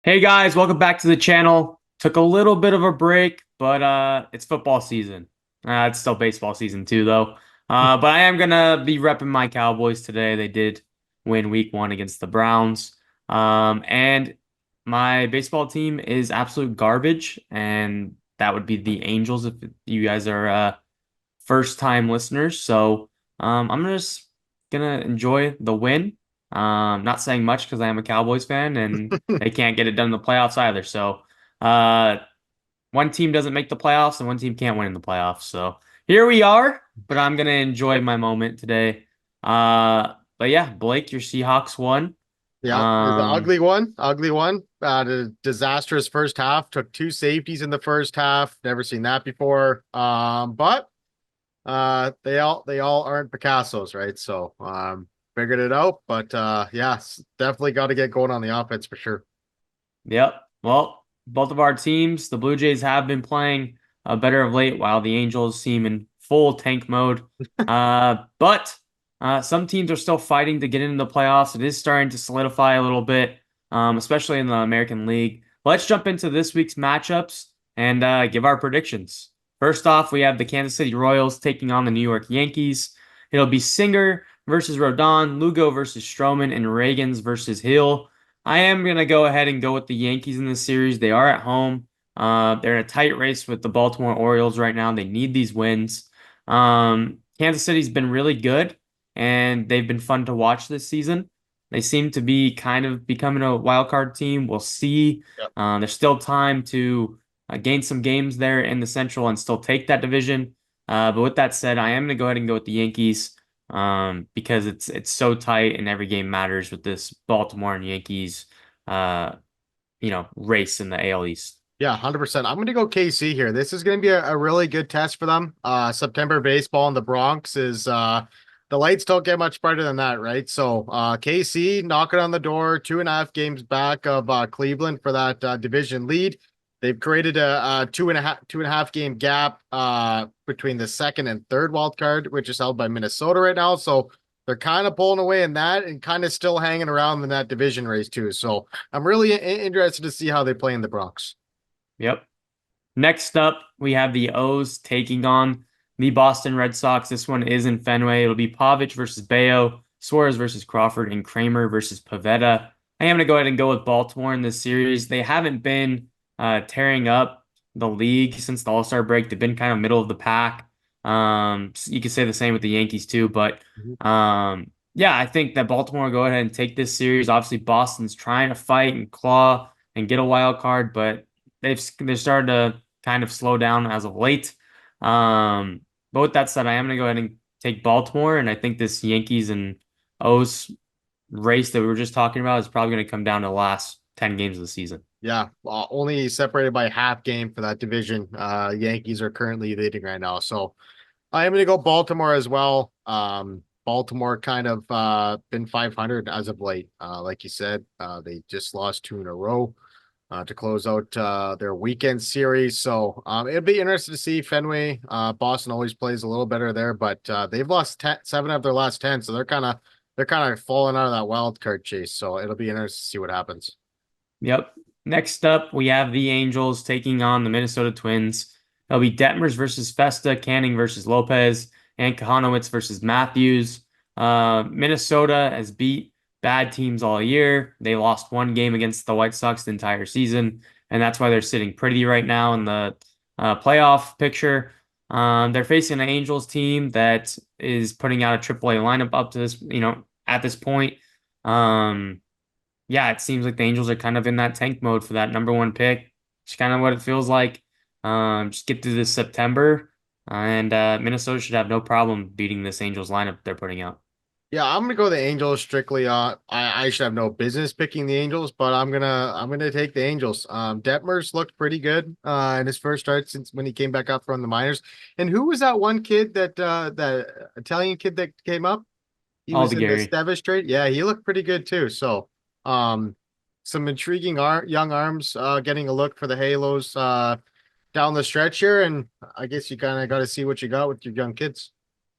Hey guys, welcome back to the channel. Took a little bit of a break, but it's football season. It's still baseball season too, though. But I am gonna be repping my Cowboys today. They did win week 1 against the Browns. And my baseball team is absolute garbage, and that would be the Angels if you guys are first time listeners. So I'm just gonna enjoy the win. Not saying much because I am a Cowboys fan and they can't get it done in the playoffs either. So uh, one team doesn't make the playoffs and one team can't win in the playoffs. So here we are, but I'm gonna enjoy my moment today. But yeah, Blake, your Seahawks won. Yeah, it's an Um, ugly one. Ugly one. The disastrous first half. Took two safeties in the first half. Never seen that before. But they all aren't Picasso's, right? So figured it out. But yeah, definitely got to get going on the offense for sure. Yep. Well, both of our teams, the Blue Jays have been playing better of late, while the Angels seem in full tank mode. But some teams are still fighting to get into the playoffs. It is starting to solidify a little bit, especially in the American League. Let's jump into this week's matchups and give our predictions. First off, we have the Kansas City Royals taking on the New York Yankees. It'll be Singer versus Rodon, Lugo versus Stroman, and Reagans versus Hill. I am going to go ahead and go with the Yankees in this series. They are at home. They're in a tight race with the Baltimore Orioles right now. They need these wins. Kansas City's been really good, and they've been fun to watch this season. They seem to be kind of becoming a wild card team. We'll see. Yep. There's still time to gain some games there in the Central and still take that division. But with that said, I am going to go ahead and go with the Yankees because it's so tight and every game matters with this Baltimore and Yankees uh, race in the AL East. Yeah, 100%. I'm going to go KC here. This is going to be a really good test for them. September baseball in the Bronx is the lights don't get much brighter than that, right? So KC knocking on the door, 2.5 games back of Cleveland for that division lead. They've created a two and a half game gap between the second and third wild card, which is held by Minnesota right now. So they're kind of pulling away in that and kind of still hanging around in that division race too. So I'm really interested to see how they play in the Bronx. Yep. Next up, we have the O's taking on the Boston Red Sox. This one is in Fenway. It'll be Pavich versus Bayo, Suarez versus Crawford, and Kramer versus Pavetta. I am going to go ahead and go with Baltimore in this series. They haven't been tearing up the league since the All-Star break. They've been kind of middle of the pack. You could say the same with the Yankees too, but yeah, I think that Baltimore will go ahead and take this series. Obviously, Boston's trying to fight and claw and get a wild card, but they're starting to kind of slow down as of late. But with that said, I am going to go ahead and take Baltimore, and I think this Yankees and O's race that we were just talking about is probably going to come down to the last 10 games of the season. Yeah, only separated by a half game for that division. Yankees are currently leading right now. So I am going to go Baltimore as well. Baltimore kind of been 500 as of late. Like you said, they just lost two in a row to close out their weekend series. So it'll be interesting to see Fenway. Boston always plays a little better there, but they've lost 7 of their last 10, so they're kind of falling out of that wild card chase. So it'll be interesting to see what happens. Yep. Next up, we have the Angels taking on the Minnesota Twins. It'll be Detmers versus Festa, Canning versus Lopez, and Kahanowitz versus Matthews. Minnesota has beat bad teams all year. They lost one game against the White Sox the entire season, and that's why they're sitting pretty right now in the playoff picture. They're facing an Angels team that is putting out a AAA lineup up to this, at this point. Um, yeah, it seems like the Angels are kind of in that tank mode for that number 1 pick. It's kind of what it feels like. Just get through this September, and Minnesota should have no problem beating this Angels lineup they're putting out. Yeah, I'm gonna go the Angels strictly. I should have no business picking the Angels, but I'm gonna take the Angels. Detmers looked pretty good in his first start since when he came back up from the minors. And who was that one kid that Italian kid that came up? He All was to in the Gary. Stevis trade. Yeah, he looked pretty good too. So um some intriguing young arms getting a look for the Halos down the stretch here. And I guess you kind of got to see what you got with your young kids.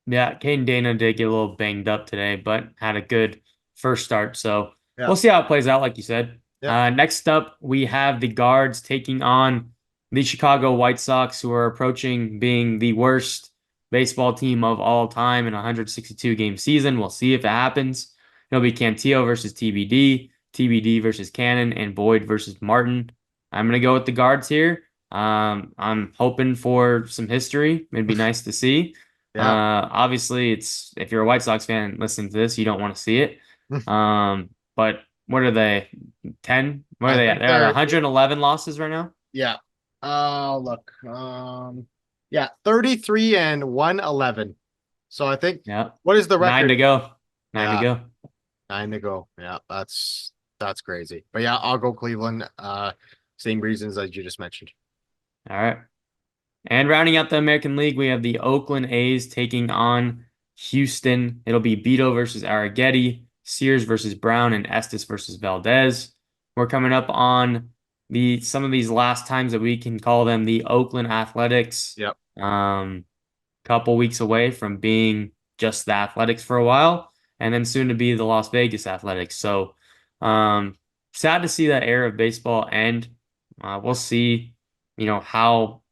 Yeah, Caden Dana did get a little banged up today, but had a good first start. So Yeah. we'll see how it plays out, like you said. Yeah. Next up, we have the Guards taking on the Chicago White Sox, who are approaching being the worst baseball team of all time in a 162 game season. We'll see if it happens. It'll be Cantillo versus TBD, TBD versus Cannon, and Boyd versus Martin. I'm going to go with the Guards here. I'm hoping for some history. It'd be nice to see. Yeah. Obviously, it's if you're a White Sox fan listening to this, you don't want to see it. But what are they? 10? Where are I they at? think They're at 111 losses right now. yeah. Look. Yeah, 33 and 111. So I think Yeah. what is the Nine to record? go. Nine to Yeah, go. 9 to go. Yeah, that's crazy. But yeah, I'll go Cleveland. Same reasons as you just mentioned. All right. And rounding out the American League, we have the Oakland A's taking on Houston. It'll be Beto versus Arrighetti, Sears versus Brown, and Estes versus Valdez. We're coming up on the some of these last times that we can call them the Oakland Athletics. Yep. Couple weeks away from being just the Athletics for a while, and then soon to be the Las Vegas Athletics. So, um, sad to see that era of baseball end. We'll see, how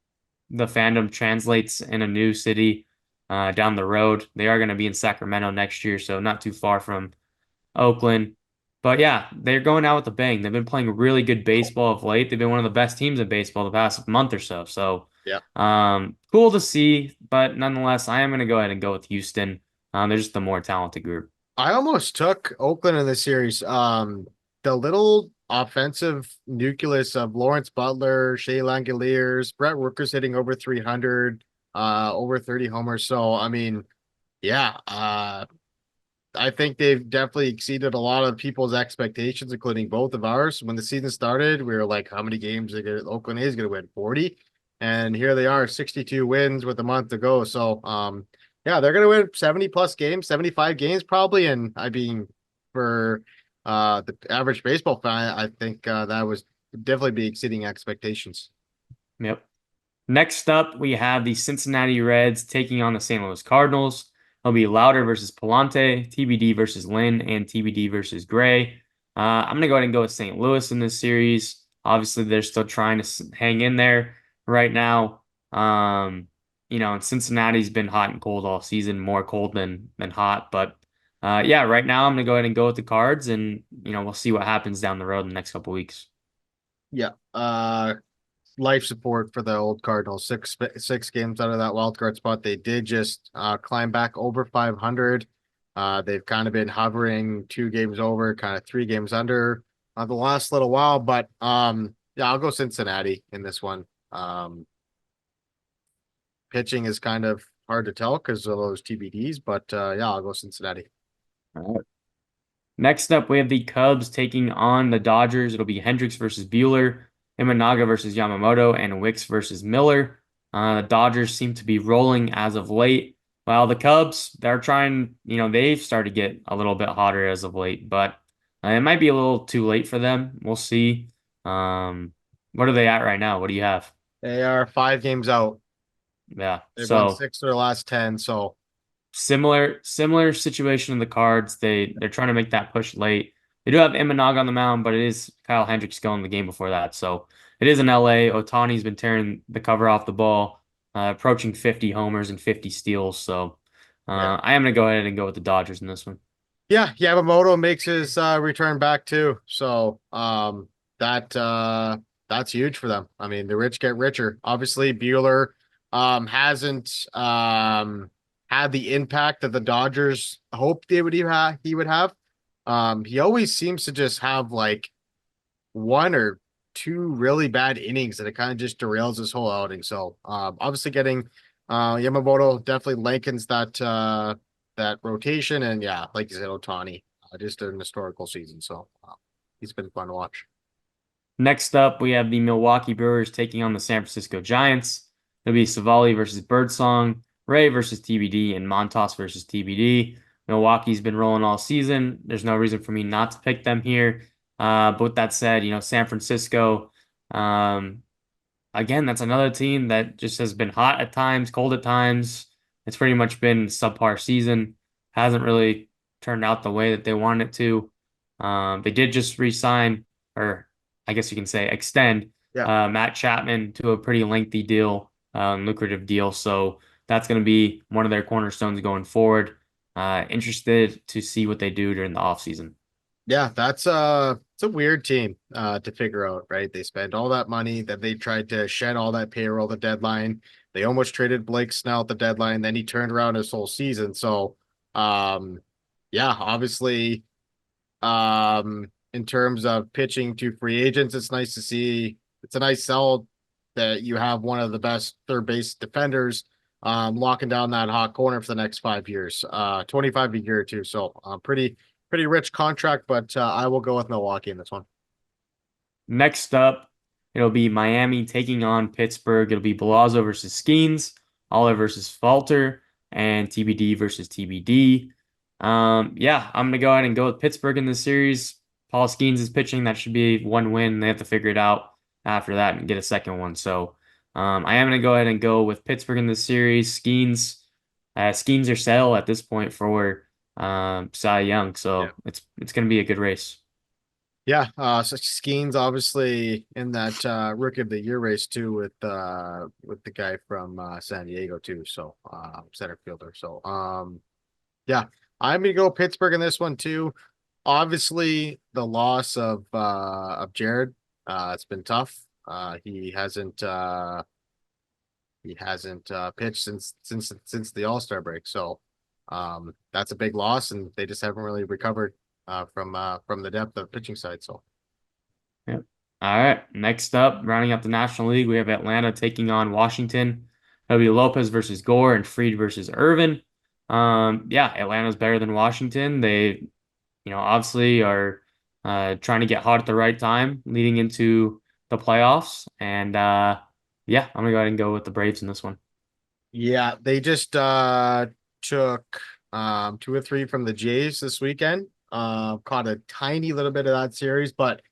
the fandom translates in a new city down the road. They are going to be in Sacramento next year, so not too far from Oakland. But yeah, they're going out with a bang. They've been playing really good baseball of late. They've been one of the best teams in baseball the past month or so. So, Yeah. cool to see. But nonetheless, I am going to go ahead and go with Houston. They're just the more talented group. I almost took Oakland in this series. The little offensive nucleus of Lawrence Butler, Shea Langoliers, Brett Rooker's hitting over 300, over 30 homers. So, I mean, yeah, I think they've definitely exceeded a lot of people's expectations, including both of ours. When the season started, we were like, how many games are Oakland A's going to win? 40. And here they are, 62 wins with a month to go. So, yeah, they're going to win 70 plus games, 75 games probably. And I mean, for the average baseball fan, I think that was definitely be exceeding expectations. Yep. Next up, we have the Cincinnati Reds taking on the St. Louis Cardinals. It'll be Louder versus Palante, TBD versus Lynn, and TBD versus Gray. I'm going to go ahead and go with St. Louis in this series. Obviously, they're still trying to hang in there right now. And Cincinnati's been hot and cold all season, more cold than hot. But yeah, right now I'm going to go ahead and go with the Cards, and we'll see what happens down the road in the next couple weeks. Yeah. Life support for the old Cardinals. Six games out of that wild card spot. They did just climb back over 500. They've kind of been hovering 2 games over, kind of 3 games under the last little while. But yeah, I'll go Cincinnati in this one. Pitching is kind of hard to tell because of those TBDs, but yeah, I'll go Cincinnati. All right. Next up, we have the Cubs taking on the Dodgers. It'll be Hendricks versus Bueller, Imanaga versus Yamamoto, and Wicks versus Miller. The Dodgers seem to be rolling as of late, while the Cubs, they're trying, they've started to get a little bit hotter as of late, but it might be a little too late for them. We'll see. What are they at right now? What do you have? They are 5 games out. Yeah. They've won So 6 of their last 10. So similar situation in the Cards. They're trying to make that push late. They do have Imanaga on the mound, but it is Kyle Hendricks going the game before that. So it is in LA. Otani's been tearing the cover off the ball, approaching 50 homers and 50 steals. So yeah. I am going to go ahead and go with the Dodgers in this one. Yeah, Yamamoto makes his return back too. So that's huge for them. I mean, the rich get richer. Obviously, Bueller hasn't had the impact that the Dodgers hoped he would have. He always seems to just have like 1 or 2 really bad innings that it kind of just derails his whole outing. So obviously getting Yamamoto definitely lengthens that rotation. And yeah, like you said, Otani, just an historical season. So he's been fun to watch. Next up, we have the Milwaukee Brewers taking on the San Francisco Giants. It'll be Savali versus Birdsong, Ray versus TBD, and Montas versus TBD. Milwaukee's been rolling all season. There's no reason for me not to pick them here. But with that said, San Francisco, again, that's another team that just has been hot at times, cold at times. It's pretty much been subpar season. Hasn't really turned out the way that they wanted it to. They did just re-sign or I guess you can say extend Yeah. Matt Chapman to a pretty lengthy deal, lucrative deal. So that's going to be one of their cornerstones going forward. Interested to see what they do during the offseason. Yeah, it's a weird team to figure out, right? They spent all that money, that they tried to shed all that payroll at the deadline. They almost traded Blake Snell at the deadline, then he turned around his whole season. So um yeah, obviously in terms of pitching to free agents, it's nice to see. It's a nice sell that you have one of the best third base defenders locking down that hot corner for the next 5 years, 25 a year or two. So pretty rich contract, but I will go with Milwaukee in this one. Next up, it'll be Miami taking on Pittsburgh. It'll be Balazzo versus Skeens, Olive versus Falter, and TBD versus TBD. Yeah, I'm gonna go ahead and go with Pittsburgh in this series. Paul Skeens is pitching. That should be one win. They have to figure it out after that and get a second one. So I am gonna go ahead and go with Pittsburgh in this series. Skeens are sale at this point for Cy Young, Yeah. so it's gonna be a good race. Yeah, so Skeens obviously in that rookie of the year race too with the guy from San Diego too, so center fielder. So yeah, I'm gonna go Pittsburgh in this one too. Obviously, the loss of Jared, it's been tough. He hasn't pitched since the All-Star break, so that's a big loss, and they just haven't really recovered from the depth of pitching side. So Yep. All right. Next up, rounding out the National League, we have Atlanta taking on Washington. It'll be Lopez versus Gore and Fried versus Irvin. Yeah, Atlanta's better than Washington. They, obviously are trying to get hot at the right time, leading into the playoffs. And yeah, I'm gonna go ahead and go with the Braves in this one. yeah, they just took 2 or 3 from the Jays this weekend. Caught a tiny little bit of that series, but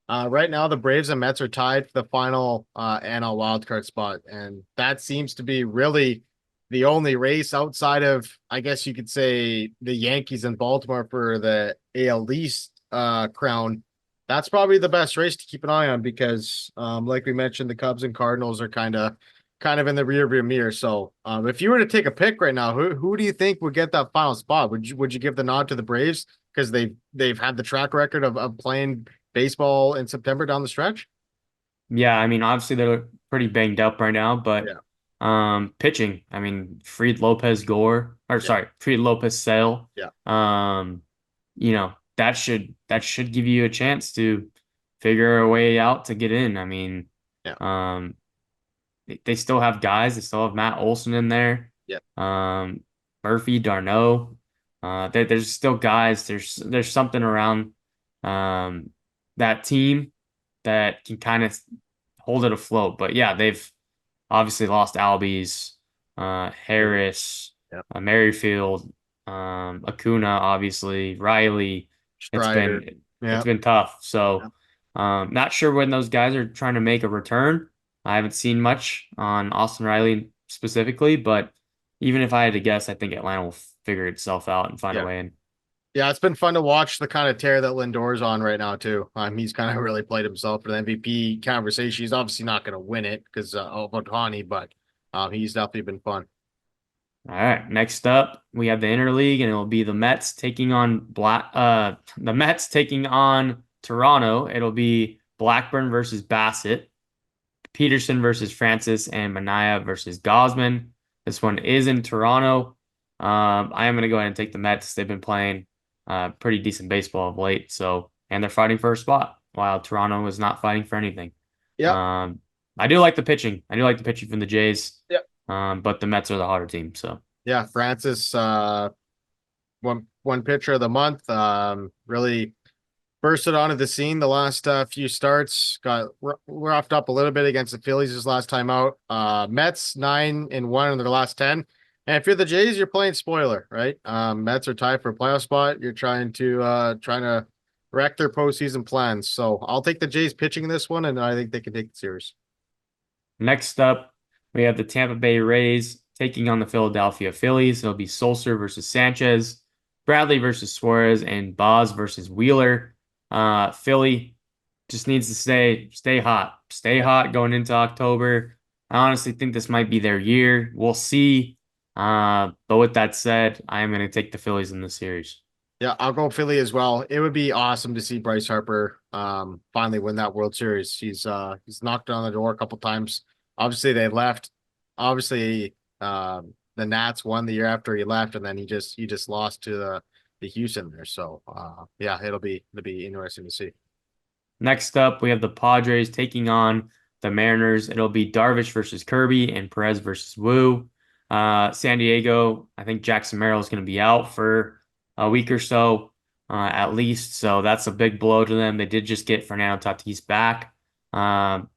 right now the Braves and Mets are tied for the final NL wildcard spot, and that seems to be really the only race outside of, I guess you could say, the Yankees and Baltimore for the AL East crown. That's probably the best race to keep an eye on because, like we mentioned, the Cubs and Cardinals are kind of in the rearview mirror. So, if you were to take a pick right now, who do you think would get that final spot? Would you give the nod to the Braves because they've had the track record of playing baseball in September down the stretch? Yeah, I mean, obviously they're pretty banged up right now, but Yeah, pitching, I mean, Fried Lopez Gore, or yeah, sorry, Fried Lopez Sale. yeah, That should give you a chance to figure a way out to get in. I mean, yeah, um, they still have guys. They still have Matt Olson in there. yeah, Um, Murphy, Darno. There's still guys. There's something around um that team that can kind of hold it afloat. But yeah, they've obviously lost Albies, Harris, yeah. Merrifield, Acuna, obviously, Riley. It's Strider. been it's Yeah, been tough. yeah, So not sure when those guys are trying to make a return. I haven't seen much on Austin Riley specifically, but even if I had to guess, I think Atlanta will figure itself out and find a yeah. way in. Yeah, it's been fun to watch the kind of tear that Lindor's on right now too. He's kind of really played himself for the MVP conversation. He's obviously not going to win it because of Ohtani, but he's definitely been fun. All right, next up we have the interleague, and it'll be the Mets taking on Toronto. It'll be Blackburn versus Bassett, Peterson versus Francis, and Mania versus Gosman. This one is in Toronto. I am gonna go ahead and take the Mets. They've been playing pretty decent baseball of late, and they're fighting for a spot, while Toronto is not fighting for anything. Yep. Um, I do like the pitching. I do like the pitching from the Jays. Yep. But the Mets are the hotter team, so. Yeah, Francis, one pitcher of the month. Really bursted onto the scene the last few starts. Got roughed up a little bit against the Phillies his last time out. Mets 9-1 in their last 10. And if you're the Jays, you're playing spoiler, right? Mets are tied for a playoff spot. You're trying to wreck their postseason plans. So I'll take the Jays pitching this one, and I think they can take the series. Next up, we have the Tampa Bay Rays taking on the Philadelphia Phillies. It'll be Sulcer versus Sanchez, Bradley versus Suarez, and Boz versus Wheeler. Philly. just needs to stay hot. Stay hot going into October. I honestly think this might be their year. We'll see. But with that said, I am going to take the Phillies in the series. Yeah, I'll go Philly as well. It would be awesome to see Bryce Harper finally win that World Series. He's knocked on the door a couple times. Obviously they left. Obviously the Nats won the year after he left, and then he just lost to the Houston there. So yeah, it'll be interesting to see. Next up, we have the Padres taking on the Mariners. It'll be Darvish versus Kirby and Perez versus Wu. San Diego, I think Jackson Merrill is going to be out for a week or so, at least. So that's a big blow to them. They did just get Fernando Tatis back. Um,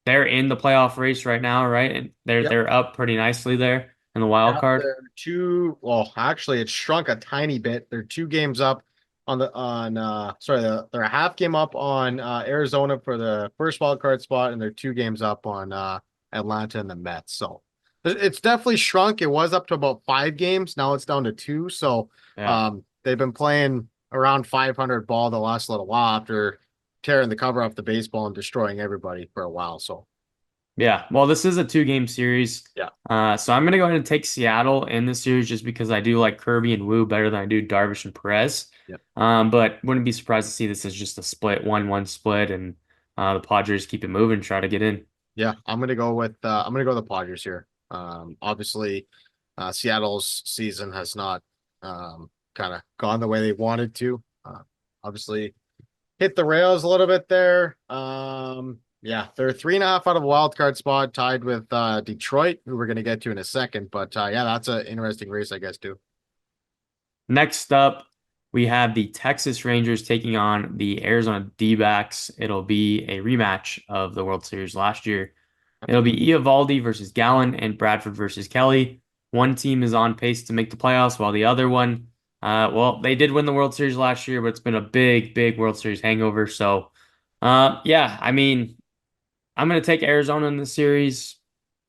they're in the playoff race right now, right? And Yep. they're up pretty nicely there in the wild Yeah, card. they're two. Well, actually, it's shrunk a tiny bit. They're 2 games up on the on. Sorry, they're a half game up on Arizona for the first wild card spot, and they're 2 games up on Atlanta and the Mets. So it's definitely shrunk. It was up to about 5 games. Now it's down to 2. So Yeah. they've been playing around 500 ball the last little while after tearing the cover off the baseball and destroying everybody for a while. So Yeah, well, this is a two-game series. yeah. So I'm gonna go ahead and take Seattle in this series just because I do like Kirby and Wu better than I do Darvish and Perez. Yep. But wouldn't be surprised to see this as just a split, 1-1 split, and the Padres keep it moving, try to get in. Yeah, I'm gonna go with the Padres here. Obviously, Seattle's season has not kind of gone the way they wanted to. Obviously, hit the rails a little bit there. Yeah, they're 3.5 out of a wild card spot, tied with Detroit, who we're gonna get to in a second. But yeah, that's an interesting race, I guess, too. Next up, we have the Texas Rangers taking on the Arizona D-backs. It'll be a rematch of the World Series last year. It'll be Eovaldi versus Gallen and Bradford versus Kelly. One team is on pace to make the playoffs, while the other one, well, they did win the World Series last year, but it's been a big, big World Series hangover. So, yeah, I mean, I'm going to take Arizona in the series.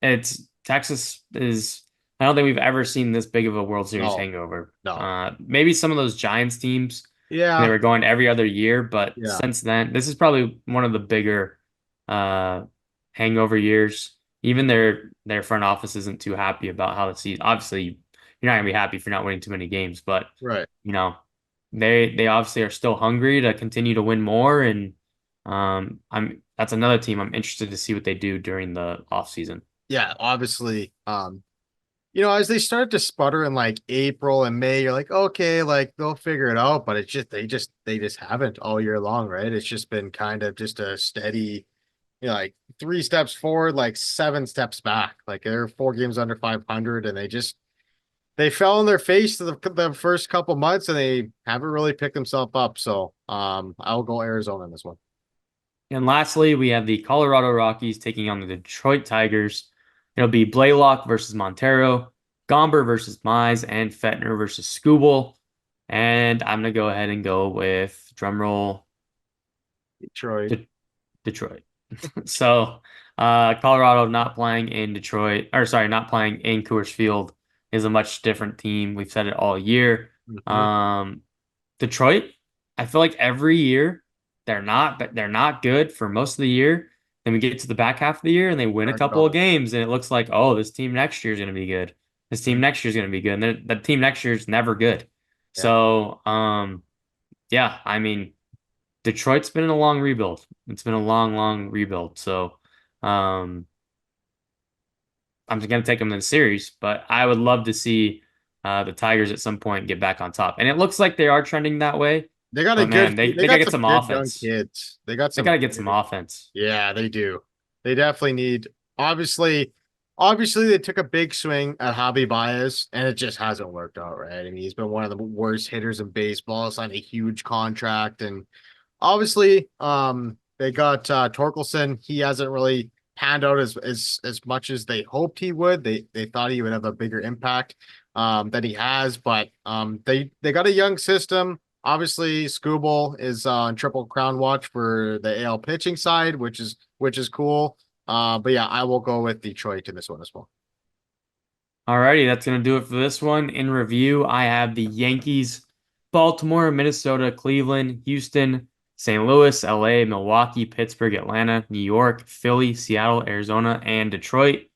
It's Texas is. I don't think we've ever seen this big of a World Series No, hangover. no. Maybe some of those Giants teams they Yeah, were going every other year, but yeah, since then, this is probably one of the bigger uh, hangover years. Even their front office isn't too happy about how the season. Obviously, you're not gonna be happy if you're not winning too many games, but right. you know they obviously are still hungry to continue to win more, and I'm that's another team I'm interested to see what they do during the off season. Yeah, obviously. As they start to sputter in like April and May, you're like, okay, like they'll figure it out, but it's just they just haven't all year long, right? It's just been kind of just a steady, like 3 steps forward, like 7 steps back. Like they're 4 games under 500, and they fell on their face the first couple months, and they haven't really picked themselves up. So I'll go Arizona in this one. And lastly, we have the Colorado Rockies taking on the Detroit Tigers. It'll be Blaylock versus Montero, Gomber versus Mize, and Fettner versus Skubal. And I'm gonna go ahead and go with drumroll Detroit. De Detroit. So, Colorado not playing in Detroit, or sorry, not playing in Coors Field is a much different team. We've said it all year. Mhm. Um, Detroit, I feel like every year they're not good for most of the year. Then we get to the back half of the year and they win a Start it couple of off. games, and it looks like, oh, this team next year is going to be good. This team Mhm. next year is going to be good. And the team next year is never good. Yeah. So, yeah, I mean, Detroit's been in a long rebuild. It's been a long, long rebuild. So, um, I'm going to take them in the series, but I would love to see the Tigers at some point get back on top. And it looks like they are trending that way. They got a But good man, they they got to got get some some good young offense. kids. They got They got some to get some very offense. Yeah, they do. They definitely need. Obviously, they took a big swing at Javi Baez, and it just hasn't worked out, right? I mean, he's been one of the worst hitters in baseball, signed a huge contract, and obviously, they got Torkelson. He hasn't really panned out as much as they hoped he would. They thought he would have a bigger impact than he has, but they got a young system. Obviously, Scooble is on Triple Crown watch for the AL pitching side, which is cool. But yeah, I will go with Detroit in this one as well. Alrighty, that's going to do it for this one. In review, I have the Yankees, Baltimore, Minnesota, Cleveland, Houston, St. Louis, LA, Milwaukee, Pittsburgh, Atlanta, New York, Philly, Seattle, Arizona, and Detroit.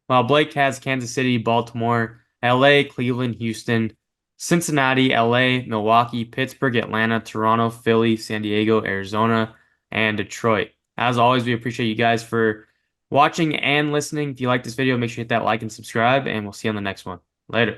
While Blake has Kansas City, Baltimore, LA, Cleveland, Houston, Cincinnati, LA, Milwaukee, Pittsburgh, Atlanta, Toronto, Philly, San Diego, Arizona, and Detroit. As always, we appreciate you guys for watching and listening. If you like this video, make sure you hit that like and subscribe, and we'll see you on the next one. Later.